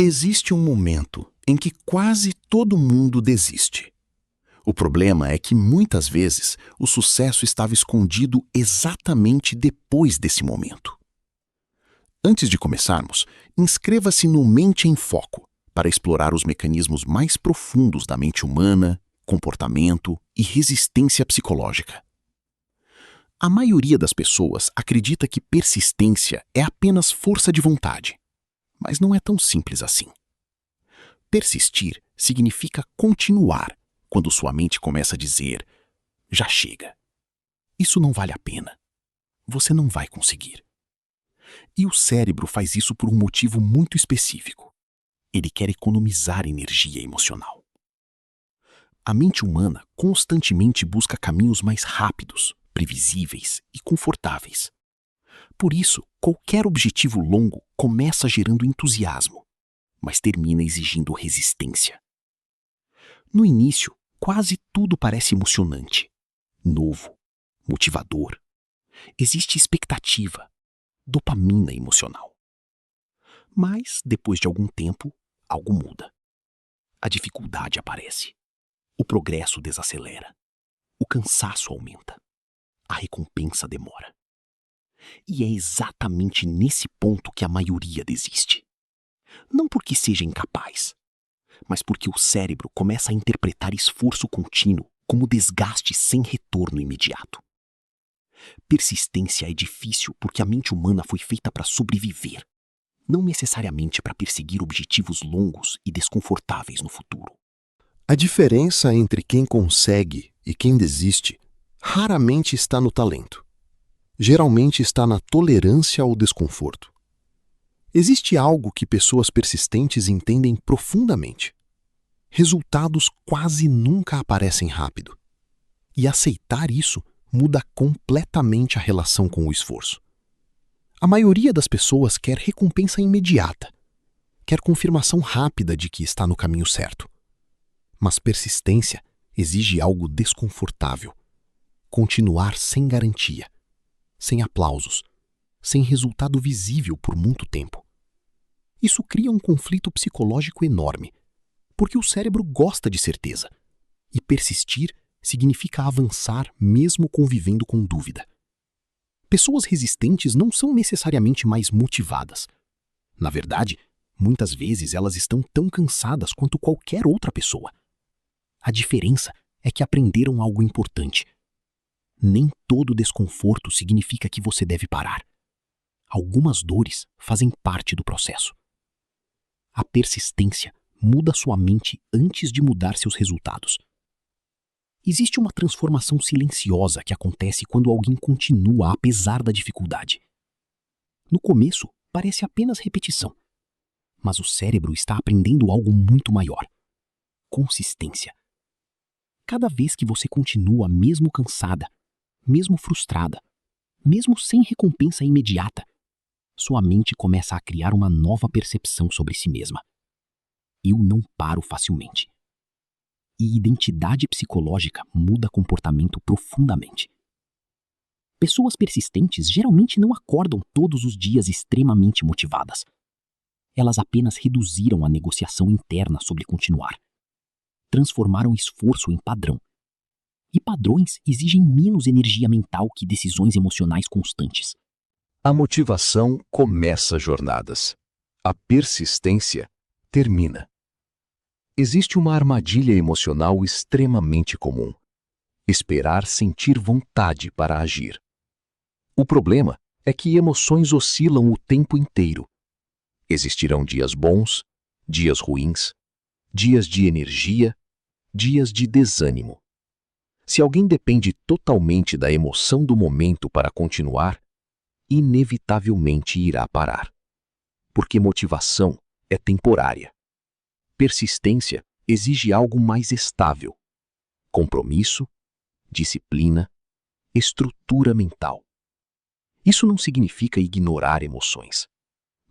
Existe um momento em que quase todo mundo desiste. O problema é que muitas vezes o sucesso estava escondido exatamente depois desse momento. Antes de começarmos, inscreva-se no Mente em Foco para explorar os mecanismos mais profundos da mente humana, comportamento e resistência psicológica. A maioria das pessoas acredita que persistência é apenas força de vontade, mas não é tão simples assim. Persistir significa continuar quando sua mente começa a dizer: já chega. Isso não vale a pena. Você não vai conseguir. E o cérebro faz isso por um motivo muito específico. Ele quer economizar energia emocional. A mente humana constantemente busca caminhos mais rápidos, previsíveis e confortáveis. Por isso, qualquer objetivo longo começa gerando entusiasmo, mas termina exigindo resistência. No início, quase tudo parece emocionante, novo, motivador. Existe expectativa, dopamina emocional. Mas, depois de algum tempo, algo muda. A dificuldade aparece. O progresso desacelera. O cansaço aumenta. A recompensa demora. E é exatamente nesse ponto que a maioria desiste. Não porque seja incapaz, mas porque o cérebro começa a interpretar esforço contínuo como desgaste sem retorno imediato. Persistência é difícil porque a mente humana foi feita para sobreviver, não necessariamente para perseguir objetivos longos e desconfortáveis no futuro. A diferença entre quem consegue e quem desiste raramente está no talento. Geralmente está na tolerância ao desconforto. Existe algo que pessoas persistentes entendem profundamente. Resultados quase nunca aparecem rápido. E aceitar isso muda completamente a relação com o esforço. A maioria das pessoas quer recompensa imediata, quer confirmação rápida de que está no caminho certo. Mas persistência exige algo desconfortável. Continuar sem garantia, sem aplausos, sem resultado visível por muito tempo. Isso cria um conflito psicológico enorme, porque o cérebro gosta de certeza, e persistir significa avançar mesmo convivendo com dúvida. Pessoas resistentes não são necessariamente mais motivadas. Na verdade, muitas vezes elas estão tão cansadas quanto qualquer outra pessoa. A diferença é que aprenderam algo importante. Nem todo desconforto significa que você deve parar. Algumas dores fazem parte do processo. A persistência muda sua mente antes de mudar seus resultados. Existe uma transformação silenciosa que acontece quando alguém continua apesar da dificuldade. No começo, parece apenas repetição, mas o cérebro está aprendendo algo muito maior: consistência. Cada vez que você continua mesmo cansada, mesmo frustrada, mesmo sem recompensa imediata, sua mente começa a criar uma nova percepção sobre si mesma. Eu não paro facilmente. E identidade psicológica muda comportamento profundamente. Pessoas persistentes geralmente não acordam todos os dias extremamente motivadas. Elas apenas reduziram a negociação interna sobre continuar. Transformaram esforço em padrão. E padrões exigem menos energia mental que decisões emocionais constantes. A motivação começa jornadas. A persistência termina. Existe uma armadilha emocional extremamente comum: esperar sentir vontade para agir. O problema é que emoções oscilam o tempo inteiro. Existirão dias bons, dias ruins, dias de energia, dias de desânimo. Se alguém depende totalmente da emoção do momento para continuar, inevitavelmente irá parar. Porque motivação é temporária. Persistência exige algo mais estável: compromisso, disciplina, estrutura mental. Isso não significa ignorar emoções,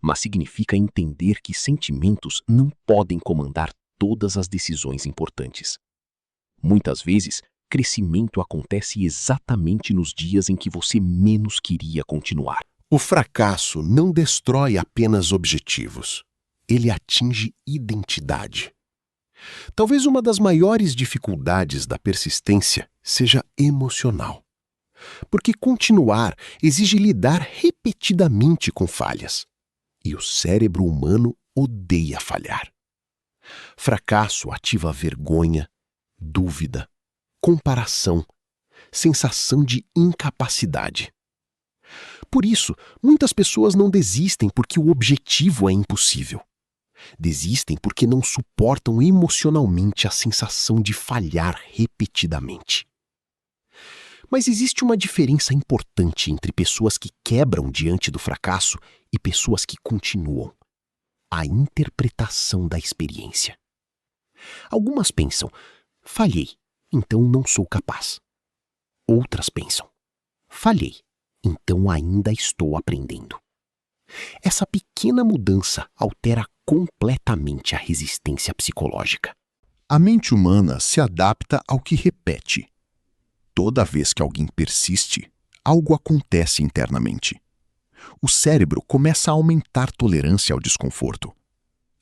mas significa entender que sentimentos não podem comandar todas as decisões importantes. Muitas vezes, crescimento acontece exatamente nos dias em que você menos queria continuar. O fracasso não destrói apenas objetivos. ele atinge identidade. Talvez uma das maiores dificuldades da persistência seja emocional, porque continuar exige lidar repetidamente com falhas, e o cérebro humano odeia falhar. Fracasso ativa vergonha, dúvida, comparação, sensação de incapacidade. Por isso, muitas pessoas não desistem porque o objetivo é impossível. Desistem porque não suportam emocionalmente a sensação de falhar repetidamente. Mas existe uma diferença importante entre pessoas que quebram diante do fracasso e pessoas que continuam: a interpretação da experiência. Algumas pensam: falhei, então não sou capaz. Outras pensam: falhei, então ainda estou aprendendo. Essa pequena mudança altera completamente a resistência psicológica. A mente humana se adapta ao que repete. Toda vez que alguém persiste, algo acontece internamente. O cérebro começa a aumentar tolerância ao desconforto.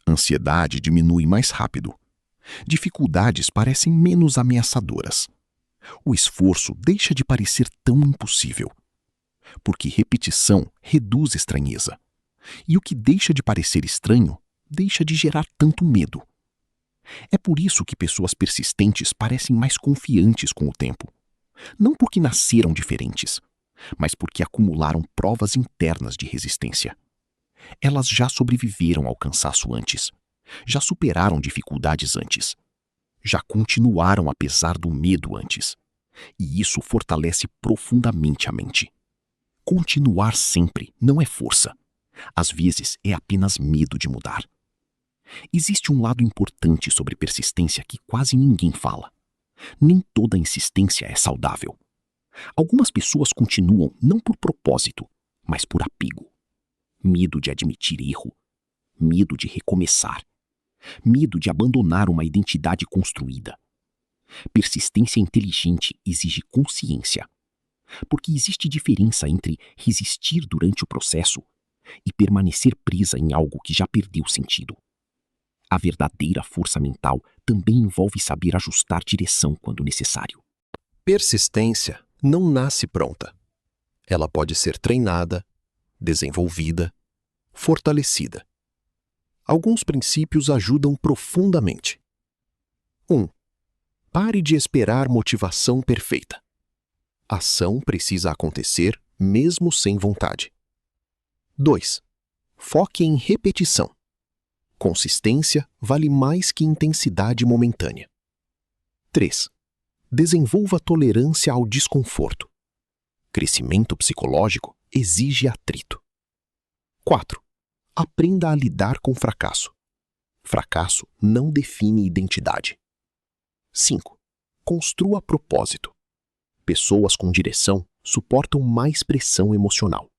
Ansiedade diminui mais rápido. Dificuldades parecem menos ameaçadoras. O esforço deixa de parecer tão impossível, porque repetição reduz estranheza. E o que deixa de parecer estranho, deixa de gerar tanto medo. É por isso que pessoas persistentes parecem mais confiantes com o tempo. Não porque nasceram diferentes, mas porque acumularam provas internas de resistência. Elas já sobreviveram ao cansaço antes, já superaram dificuldades antes, já continuaram apesar do medo antes. E isso fortalece profundamente a mente. Continuar sempre não é força. Às vezes é apenas medo de mudar. Existe um lado importante sobre persistência que quase ninguém fala. Nem toda insistência é saudável. Algumas pessoas continuam não por propósito, mas por apego. Medo de admitir erro, medo de recomeçar, medo de abandonar uma identidade construída. Persistência inteligente exige consciência, porque existe diferença entre resistir durante o processo e permanecer presa em algo que já perdeu sentido. A verdadeira força mental também envolve saber ajustar direção quando necessário. Persistência não nasce pronta. Ela pode ser treinada, desenvolvida, fortalecida. Alguns princípios ajudam profundamente. 1. Pare de esperar motivação perfeita. A ação precisa acontecer mesmo sem vontade. 2. Foque em repetição. Consistência vale mais que intensidade momentânea. 3. Desenvolva tolerância ao desconforto. Crescimento psicológico exige atrito. 4. Aprenda a lidar com fracasso. Fracasso não define identidade. 5. Construa propósito. Pessoas com direção suportam mais pressão emocional.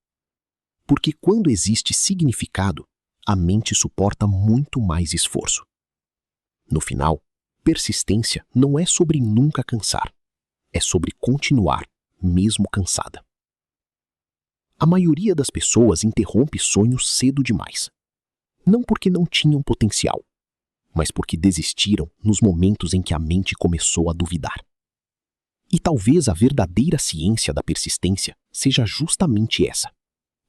Porque quando existe significado, a mente suporta muito mais esforço. No final, persistência não é sobre nunca cansar. É sobre continuar, mesmo cansada. A maioria das pessoas interrompe sonhos cedo demais. Não porque não tinham potencial, mas porque desistiram nos momentos em que a mente começou a duvidar. E talvez a verdadeira ciência da persistência seja justamente essa: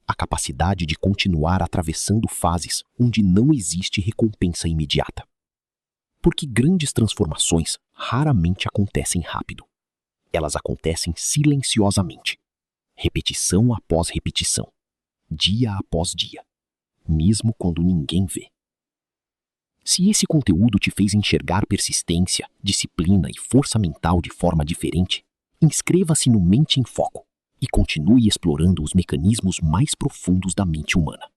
a capacidade de continuar atravessando fases onde não existe recompensa imediata. Porque grandes transformações raramente acontecem rápido. Elas acontecem silenciosamente, repetição após repetição, dia após dia, mesmo quando ninguém vê. Se esse conteúdo te fez enxergar persistência, disciplina e força mental de forma diferente, inscreva-se no Mente em Foco e continue explorando os mecanismos mais profundos da mente humana.